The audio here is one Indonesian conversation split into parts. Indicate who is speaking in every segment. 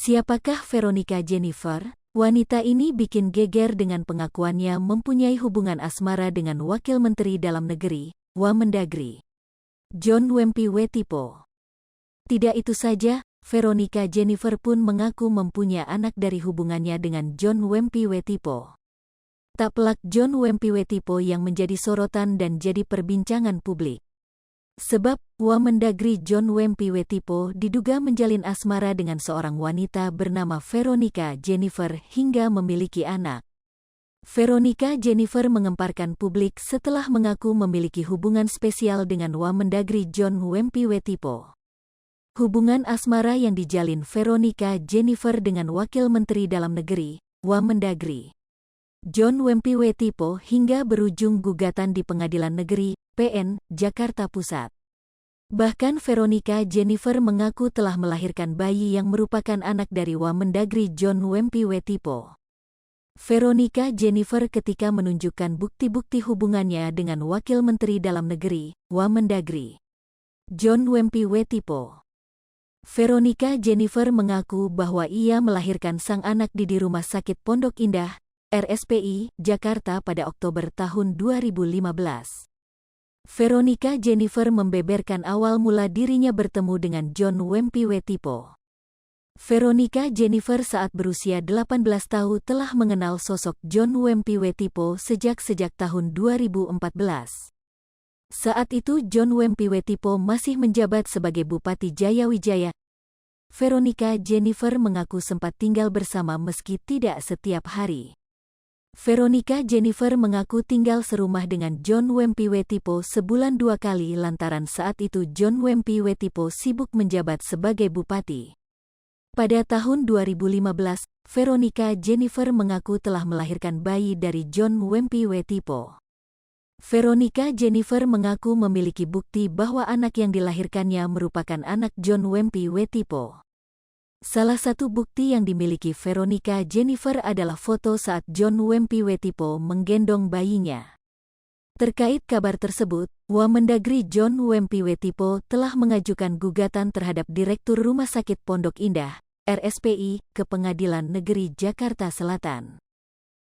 Speaker 1: Siapakah Veronica Jennifer? Wanita ini bikin geger dengan pengakuannya mempunyai hubungan asmara dengan Wakil Menteri Dalam Negeri, Wamendagri, John Wempi Wetipo. Tidak itu saja, Veronica Jennifer pun mengaku mempunyai anak dari hubungannya dengan John Wempi Wetipo. Tak pelak John Wempi Wetipo yang menjadi sorotan dan jadi perbincangan publik. Sebab, Wamendagri John Wempi Wetipo diduga menjalin asmara dengan seorang wanita bernama Veronica Jennifer hingga memiliki anak. Veronica Jennifer mengemparkan publik setelah mengaku memiliki hubungan spesial dengan Wamendagri John Wempi Wetipo. Hubungan asmara yang dijalin Veronica Jennifer dengan Wakil Menteri Dalam Negeri, Wamendagri, John Wempi Wetipo hingga berujung gugatan di Pengadilan Negeri, PN, Jakarta Pusat. Bahkan Veronica Jennifer mengaku telah melahirkan bayi yang merupakan anak dari Wamendagri John Wempi Wetipo. Veronica Jennifer ketika menunjukkan bukti-bukti hubungannya dengan Wakil Menteri Dalam Negeri, Wamendagri, John Wempi Wetipo. Veronica Jennifer mengaku bahwa ia melahirkan sang anak di Rumah Sakit Pondok Indah, RSPI, Jakarta pada Oktober tahun 2015. Veronica Jennifer membeberkan awal mula dirinya bertemu dengan John Wempi Wetipo. Veronica Jennifer saat berusia 18 tahun telah mengenal sosok John Wempi Wetipo sejak tahun 2014. Saat itu John Wempi Wetipo masih menjabat sebagai Bupati Jayawijaya. Veronica Jennifer mengaku sempat tinggal bersama meski tidak setiap hari. Veronica Jennifer mengaku tinggal serumah dengan John Wempi Wetipo sebulan 2 kali lantaran saat itu John Wempi Wetipo sibuk menjabat sebagai bupati. Pada tahun 2015, Veronica Jennifer mengaku telah melahirkan bayi dari John Wempi Wetipo. Veronica Jennifer mengaku memiliki bukti bahwa anak yang dilahirkannya merupakan anak John Wempi Wetipo. Salah satu bukti yang dimiliki Veronica Jennifer adalah foto saat John Wempi Wetipo menggendong bayinya. Terkait kabar tersebut, Wamendagri John Wempi Wetipo telah mengajukan gugatan terhadap Direktur Rumah Sakit Pondok Indah, RSPI, ke Pengadilan Negeri Jakarta Selatan.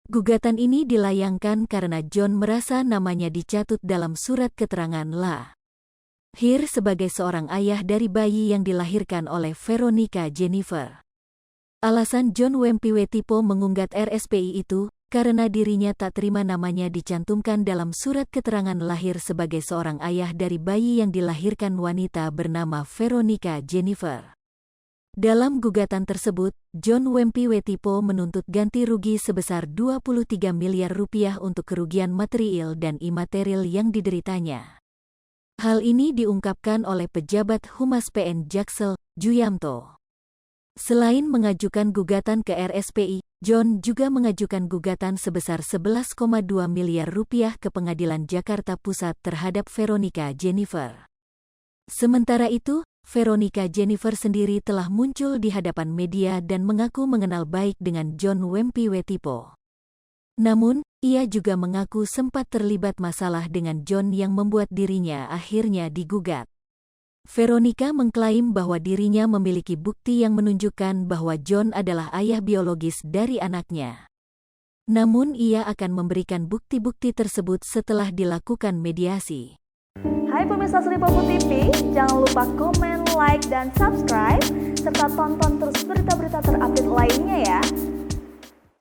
Speaker 1: Gugatan ini dilayangkan karena John merasa namanya dicatut dalam surat keterangan lahir sebagai seorang ayah dari bayi yang dilahirkan oleh Veronica Jennifer. Alasan John Wempi Wetipo mengunggat RSPI itu karena dirinya tak terima namanya dicantumkan dalam surat keterangan lahir sebagai seorang ayah dari bayi yang dilahirkan wanita bernama Veronica Jennifer. Dalam gugatan tersebut, John Wempi Wetipo menuntut ganti rugi sebesar 23 miliar rupiah untuk kerugian material dan imaterial yang dideritanya. Hal ini diungkapkan oleh pejabat Humas PN Jaksel, Juyamto. Selain mengajukan gugatan ke RSPI, John juga mengajukan gugatan sebesar 11,2 miliar rupiah ke Pengadilan Jakarta Pusat terhadap Veronica Jennifer. Sementara itu, Veronica Jennifer sendiri telah muncul di hadapan media dan mengaku mengenal baik dengan John Wempi Wetipo. Namun, ia juga mengaku sempat terlibat masalah dengan John yang membuat dirinya akhirnya digugat. Veronica mengklaim bahwa dirinya memiliki bukti yang menunjukkan bahwa John adalah ayah biologis dari anaknya. Namun ia akan memberikan bukti-bukti tersebut setelah dilakukan mediasi.
Speaker 2: Hai pemirsa Sri Popo TV, jangan lupa komen, like, dan subscribe, serta tonton terus berita-berita terupdate lainnya